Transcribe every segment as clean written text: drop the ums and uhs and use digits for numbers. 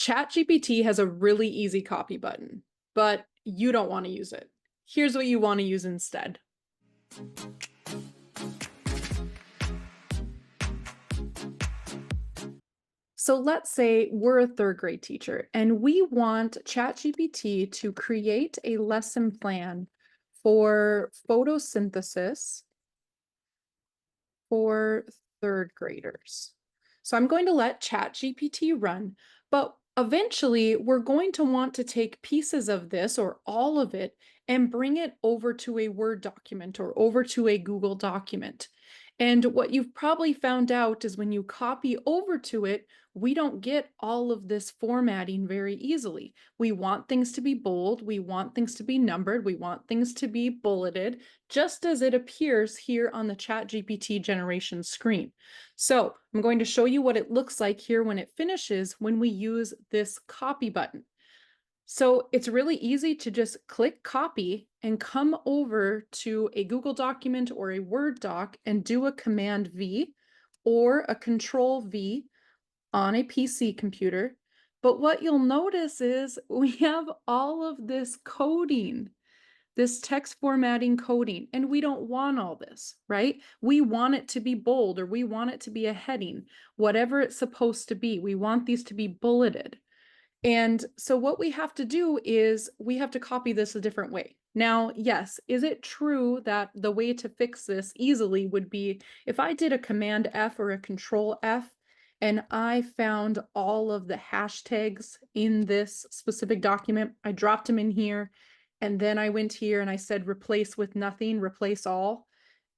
ChatGPT has a really easy copy button, but you don't want to use it. Here's what you want to use instead. So let's say we're a third grade teacher and we want ChatGPT to create a lesson plan for photosynthesis for third graders. So I'm going to let ChatGPT run, but eventually we're going to want to take pieces of this or all of it and bring it over to a Word document or over to a Google document. And what you've probably found out is when you copy over to it, we don't get all of this formatting very easily. We want things to be bold, we want things to be numbered, we want things to be bulleted, just as it appears here on the ChatGPT generation screen. So I'm going to show you what it looks like here when it finishes when we use this copy button. So it's really easy to just click copy and come over to a Google document or a Word doc and do a Command V or a Control V on a PC computer. But what you'll notice is we have all of this coding, this text formatting coding, and we don't want all this, right? We want it to be bold or we want it to be a heading, whatever it's supposed to be. We want these to be bulleted. And so what we have to do is we have to copy this a different way. Now, yes, is it true that the way to fix this easily would be if I did a Command F or a Control F and I found all of the hashtags in this specific document, I dropped them in here, and then I went here and I said replace with nothing, replace all,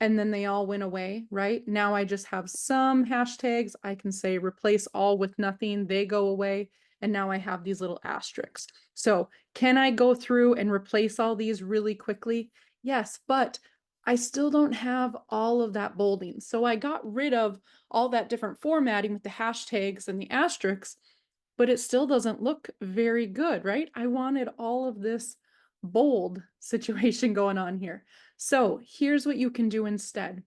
and then they all went away, right? Now I just have some hashtags. I can say replace all with nothing, they go away. And now I have these little asterisks. So can I go through and replace all these really quickly? Yes, but I still don't have all of that bolding. So I got rid of all that different formatting with the hashtags and the asterisks, but it still doesn't look very good, right? I wanted all of this bold situation going on here. So here's what you can do instead.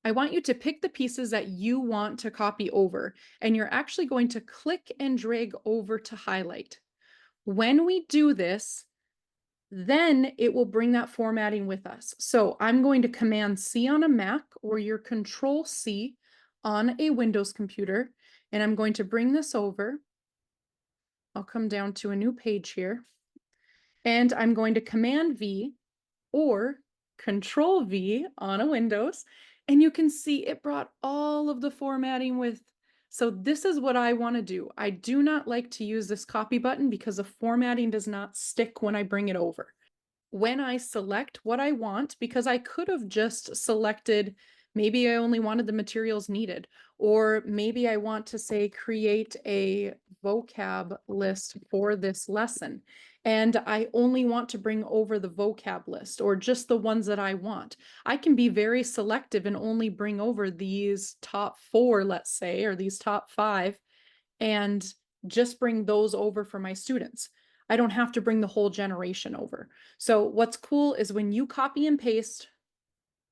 I want you to pick the pieces that you want to copy over, and you're actually going to click and drag over to highlight. When we do this, then it will bring that formatting with us. So I'm going to Command C on a Mac or your Control C on a Windows computer, and I'm going to bring this over. I'll come down to a new page here, and I'm going to Command V or Control V on a Windows, and you can see it brought all of the formatting with. So this is what I want to do. I do not like to use this copy button because the formatting does not stick when I bring it over. When I select what I want, because I could have just selected, maybe I only wanted the materials needed, or maybe I want to say create a vocab list for this lesson. And I only want to bring over the vocab list or just the ones that I want. I can be very selective and only bring over these top 4, let's say, or these top 5, and just bring those over for my students. I don't have to bring the whole generation over. So what's cool is when you copy and paste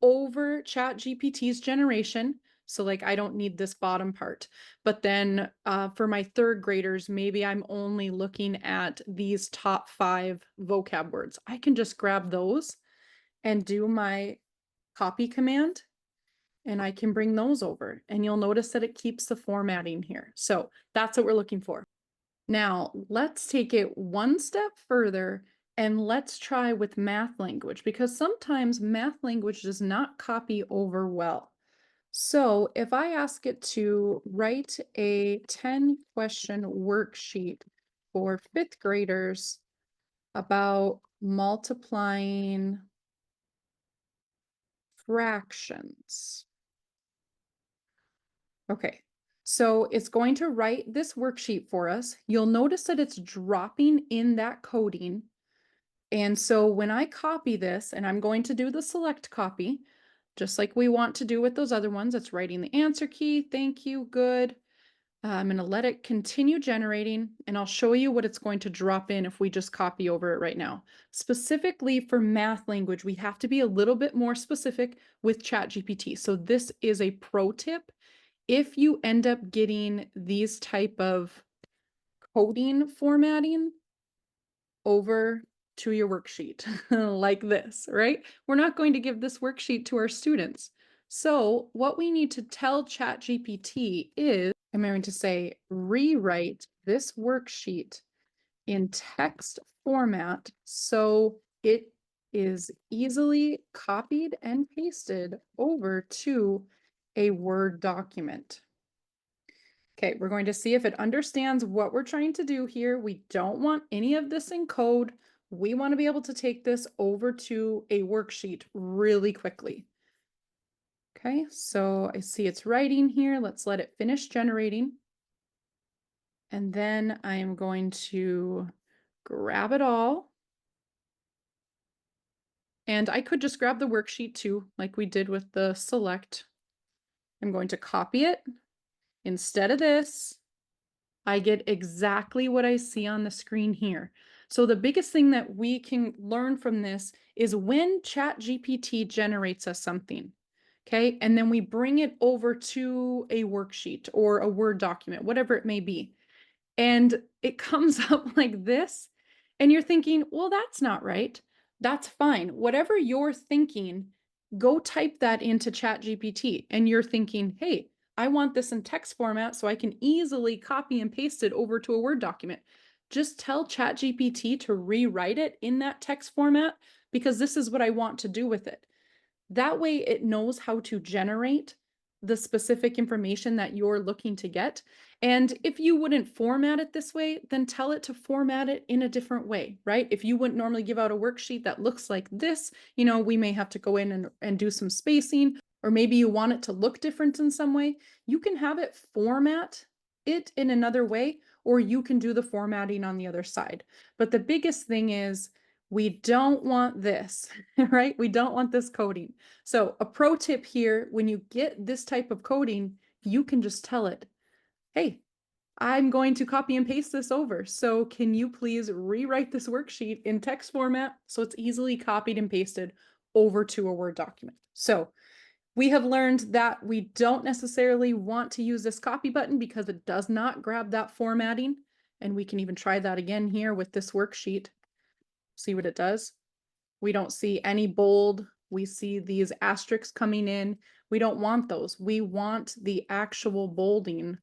over ChatGPT's generation, so like I don't need this bottom part, but then for my third graders, maybe I'm only looking at these top 5 vocab words. I can just grab those and do my copy command, and I can bring those over, and you'll notice that it keeps the formatting here. So that's what we're looking for. Now, let's take it one step further and let's try with math language, because sometimes math language does not copy over well. So if I ask it to write a 10-question worksheet for 5th graders about multiplying fractions. Okay, so it's going to write this worksheet for us. You'll notice that it's dropping in that coding. And so when I copy this, and I'm going to do the select copy, just like we want to do with those other ones, it's writing the answer key. Thank you, good. I'm going to let it continue generating, and I'll show you what it's going to drop in if we just copy over it right now. Specifically for math language, we have to be a little bit more specific with ChatGPT. So this is a pro tip. If you end up getting these type of coding formatting over to your worksheet like this, right? We're not going to give this worksheet to our students. So what we need to tell ChatGPT is, I'm going to say, rewrite this worksheet in text format so it is easily copied and pasted over to a Word document. Okay, we're going to see if it understands what we're trying to do here. We don't want any of this in code. We want to be able to take this over to a worksheet really quickly. Okay, so I see it's writing here. Let's let it finish generating. And then I am going to grab it all. And I could just grab the worksheet too, like we did with the select. I'm going to copy it. Instead of this, I get exactly what I see on the screen here. So the biggest thing that we can learn from this is when ChatGPT generates us something, okay, and then we bring it over to a worksheet or a Word document, whatever it may be, and it comes up like this, and you're thinking, well, that's not right. That's fine. Whatever you're thinking, go type that into ChatGPT, and you're thinking, hey, I want this in text format so I can easily copy and paste it over to a Word document. Just tell ChatGPT to rewrite it in that text format because this is what I want to do with it. That way it knows how to generate the specific information that you're looking to get. And if you wouldn't format it this way, then tell it to format it in a different way, right? If you wouldn't normally give out a worksheet that looks like this, we may have to go in and do some spacing, or maybe you want it to look different in some way. You can have it format it in another way, or you can do the formatting on the other side. But the biggest thing is we don't want this, right? We don't want this coding. So a pro tip here, when you get this type of coding, you can just tell it, hey, I'm going to copy and paste this over. So can you please rewrite this worksheet in text format so it's easily copied and pasted over to a Word document? So we have learned that we don't necessarily want to use this copy button because it does not grab that formatting. And we can even try that again here with this worksheet. See what it does. We don't see any bold. We see these asterisks coming in. We don't want those. We want the actual bolding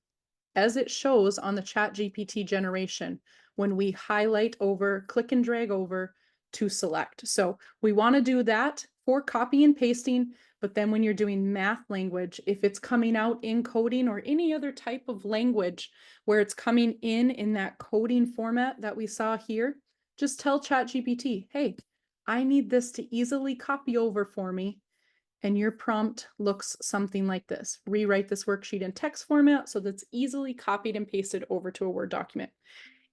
as it shows on the ChatGPT generation when we highlight over, click and drag over to select. So we want to do that for copy and pasting, but then when you're doing math language, if it's coming out in coding or any other type of language where it's coming in that coding format that we saw here, just tell ChatGPT, hey, I need this to easily copy over for me. And your prompt looks something like this. Rewrite this worksheet in text format so that's easily copied and pasted over to a Word document.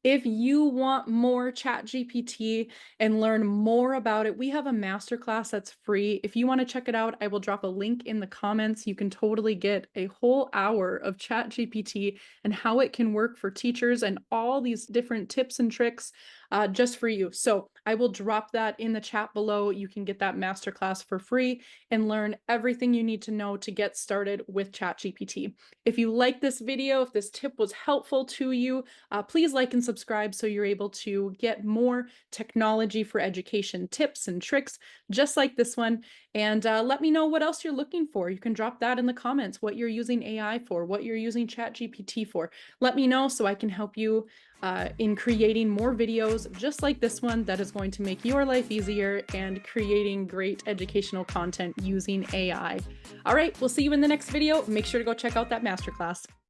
If you want more ChatGPT and learn more about it, we have a masterclass that's free. If you want to check it out, I will drop a link in the comments. You can totally get a whole hour of ChatGPT and how it can work for teachers and all these different tips and tricks just for you. So I will drop that in the chat below. You can get that masterclass for free and learn everything you need to know to get started with ChatGPT. If you like this video, if this tip was helpful to you, please like and subscribe so you're able to get more technology for education tips and tricks just like this one. And let me know what else you're looking for. You can drop that in the comments, what you're using AI for, what you're using ChatGPT for. Let me know so I can help you in creating more videos just like this one that is going to make your life easier and creating great educational content using AI. All right, we'll see you in the next video. Make sure to go check out that masterclass.